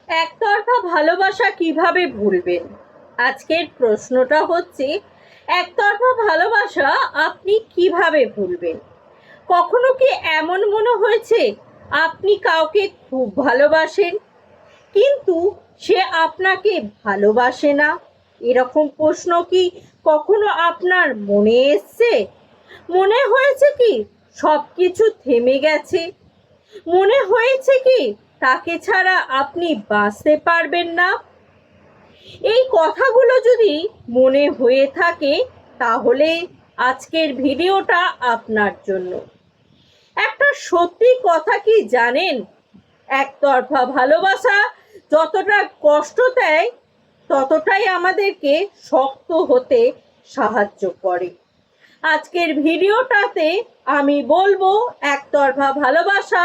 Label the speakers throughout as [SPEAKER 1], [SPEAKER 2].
[SPEAKER 1] একতরফা ভালোবাসা কিভাবে ভুলবেন? আজকের প্রশ্নটা হচ্ছে, একতরফা ভালোবাসা আপনি কিভাবে ভুলবেন? কখনো কি এমন মনে হয়েছে আপনি কাউকে খুব ভালোবাসেন, কিন্তু সে আপনাকে ভালোবাসে না? এরকম প্রশ্ন কি কখনো আপনার মনে এসছে? মনে হয়েছে কি সব কিছু থেমে গেছে? মনে হয়েছে কি তাকে ছাড়া আপনি বাঁচতে পারবেন না? এই কথাগুলো যদি মনে হয়ে থাকে, তাহলে আজকের ভিডিওটা আপনার জন্য। একটা সত্যি কথা কি জানেন? একতরফা ভালোবাসা যতটা কষ্ট দেয়, ততটাই আমাদেরকে শক্ত হতে সাহায্য করে। আজকের ভিডিওটাতে আমি বলবো একতরফা ভালোবাসা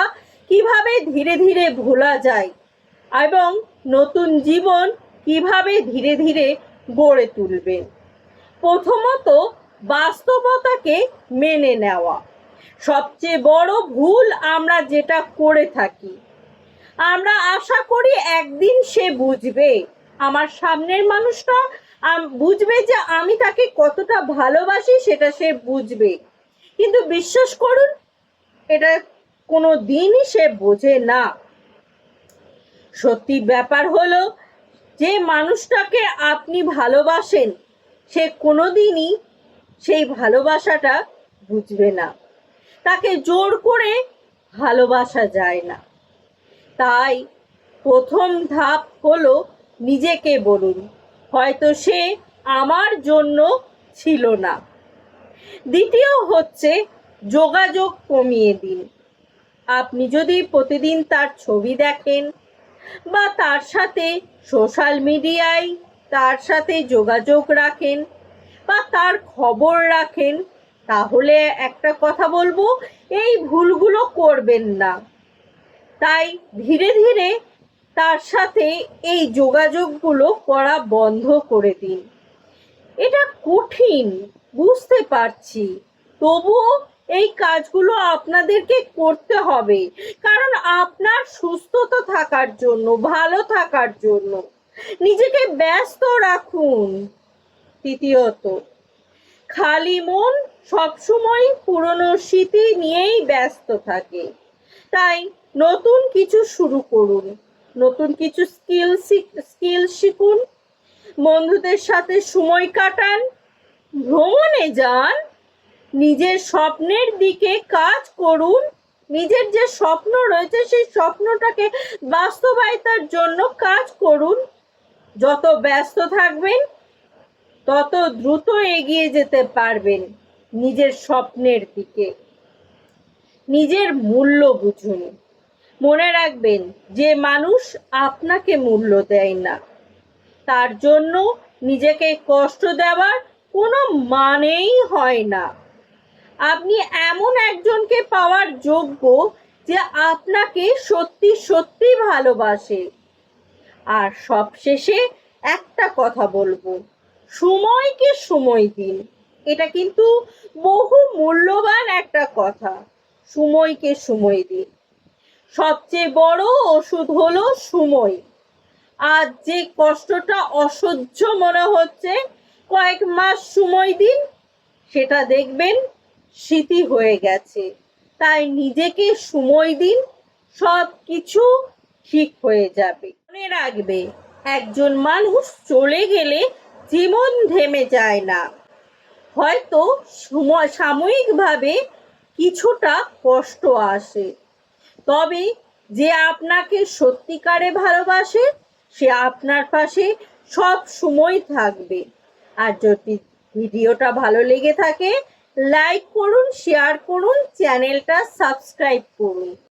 [SPEAKER 1] কিভাবে ধীরে ধীরে ভোলা যায় এবং নতুন জীবন কিভাবে ধীরে ধীরে গড়ে তুলবেন। প্রথমত, বাস্তবতাকে মেনে নেওয়া। সবচেয়ে বড় ভুল আমরা যেটা করে থাকি, আমরা আশা করি একদিন সে বুঝবে, আমার সামনের মানুষটা বুঝবে যে আমি তাকে কতটা ভালোবাসি, সেটা সে বুঝবে। কিন্তু বিশ্বাস করুন, এটা কোনো দিনই সে বোঝে না। সত্যি ব্যাপার হলো, যে মানুষটাকে আপনি ভালোবাসেন সে কোনোদিনই সেই ভালোবাসাটা বুঝবে না। তাকে জোর করে ভালোবাসা যায় না। তাই প্রথম ধাপ হলো, নিজেকে বলুন, হয়তো সে আমার জন্য ছিল না। দ্বিতীয় হচ্ছে, যোগাযোগ কমিয়ে দিন। আপনি যদি প্রতিদিন তার ছবি দেখেন বা তার সাথে সোশ্যাল মিডিয়ায় তার সাথে যোগাযোগ রাখেন বা তার খবর রাখেন, তাহলে একটা কথা বলবো, এই ভুলগুলো করবেন না। তাই ধীরে ধীরে তার সাথে এই যোগাযোগগুলো করা বন্ধ করে দিন। এটা কঠিন, বুঝতে পারছি, তবুও এই কাজগুলো আপনাদেরকে করতে হবে, কারণ আপনার সুস্থতা থাকার জন্য, ভালো থাকার জন্য। নিজেকে ব্যস্ত রাখুন। তৃতীয়ত, খালি মন সবসময় পুরনো স্মৃতি নিয়েই ব্যস্ত থাকে। তাই নতুন কিছু শুরু করুন, নতুন কিছু স্কিল শিখুন, বন্ধুদের সাথে সময় কাটান, ভ্রমণে যান, নিজের স্বপ্নের দিকে কাজ করুন। নিজের যে স্বপ্ন রয়েছে সেই স্বপ্নটাকে বাস্তবায়িতার জন্য কাজ করুন। যত ব্যস্ত থাকবেন, তত দ্রুত এগিয়ে যেতে পারবেন নিজের স্বপ্নের দিকে। নিজের মূল্য বুঝুন। মনে রাখবেন, যে মানুষ আপনাকে মূল্য দেয় না, তার জন্য নিজেকে কষ্ট দেওয়ার কোনো মানেই হয় না। আপনি এমন একজনকে পাওয়ার যোগ্য যে আপনাকে সত্যি সত্যি ভালোবাসে। আর সবশেষে একটা কথা বলবো, সময়কে সময় দিন। এটা কিন্তু বহু মূল্যবান একটা কথা। সময়কে সময় দিন। সবচেয়ে বড় ওষুধ হলো সময়। আজ যে কষ্টটা অসহ্য মনে হচ্ছে, কয়েক মাস সময় দিন, সেটা দেখবেন স্মৃতি হয়ে গেছে। তাই নিজেকে সময় দিন, সব কিছু ঠিক হয়ে যাবে। মনে রাখবে, একজন মানুষ চলে গেলে জীবন থেমে যায় না। হয়তো সাময়িকভাবে কিছুটা কষ্ট আসে, তবে যে আপনাকে সত্যিকারে ভালোবাসে সে আপনার পাশে সব সময় থাকবে। আর যদি ভিডিওটা ভালো লেগে থাকে, লাইক করুন, শেয়ার করুন, চ্যানেলটা সাবস্ক্রাইব করুন।